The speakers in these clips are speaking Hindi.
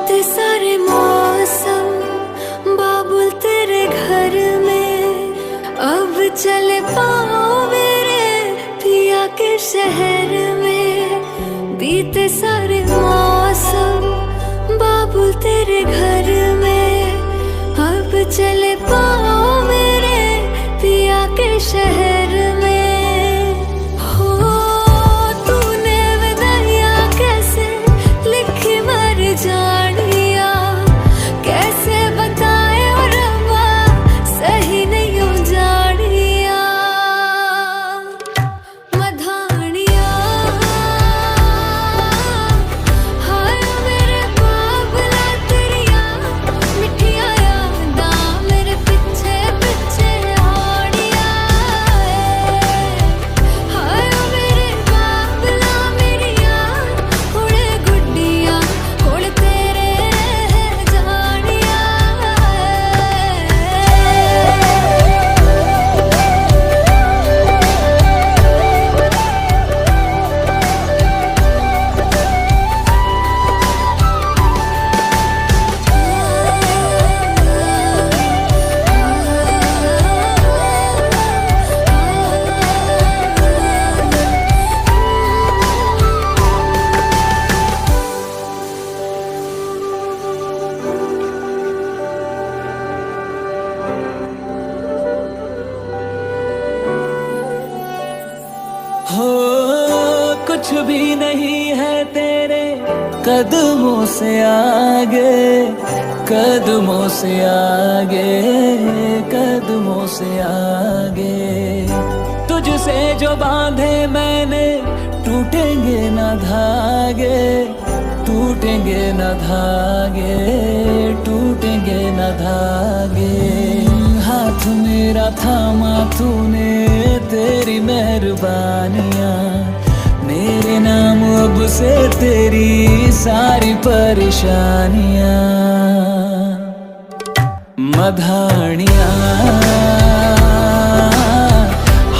बीते सारे मौसम बाबुल तेरे घर में, अब चले पाओ मेरे पिया के शहर में। बीते सारे मौसम बाबुल तेरे घर में, अब चले पाओ मेरे पिया के शहर में। हो तूने विदाइया कैसे लिखी मर जानिया, कैसे बताए और रब्बा सही नहीं हो जानिया। मधानिया हाय मेरे बाबला तेरिया मिठिया यादा मेरे पिछे पिछे आड़िया। हाय मेरे बाबला मेरिया हुणे गुड्डिया हुण तेरे जानिया। हो कुछ भी नहीं है तेरे कदमों से आगे, कदमों से आगे, कदमों से आगे। तुझसे जो बांधे मैंने टूटेंगे न धागे, टूटेंगे न धागे, टूटेंगे न धागे। हाथ मेरा थामा तूने तेरी मेहरबानियाँ, मेरे नाम अब से तेरी सारी परेशानियाँ। मधानियाँ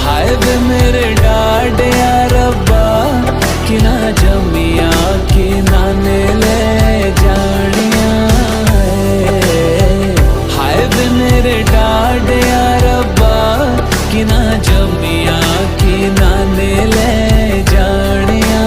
हाय वे मेरे डाडिया रब्बा, कि ना जमिया कि ना ने ले जानिया। हाय वे मेरे डाडिया रब्बा, कि ना जमिया कि ना ने ले जानिया।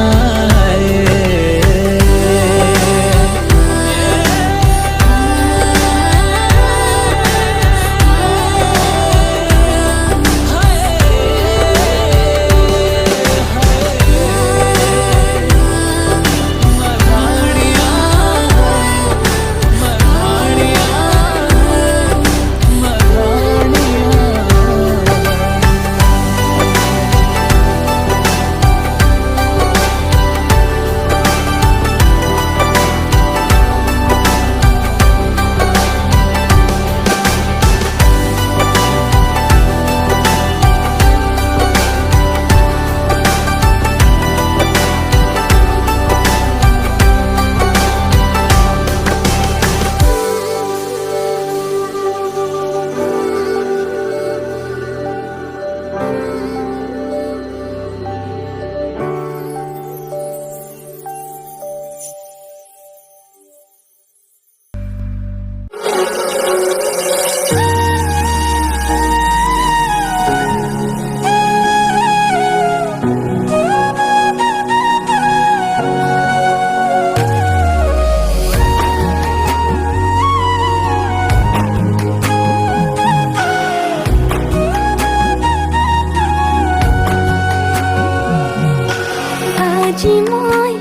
আজি মই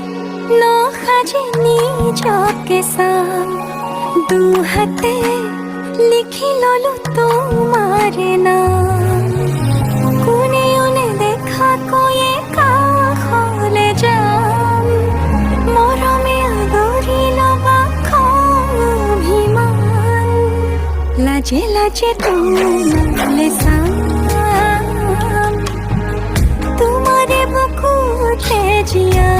নসাজি নিজকে চাম, দুহাতে লিখি ললো তোমাৰ নাম। কোনেও নেদেখাকৈয়ে কাষলে যাম, মৰমে আদৰি লবা খং অভিমান। লাজে লাজে তোমালে চাম, তোমাৰে বুকুতে জীয়া।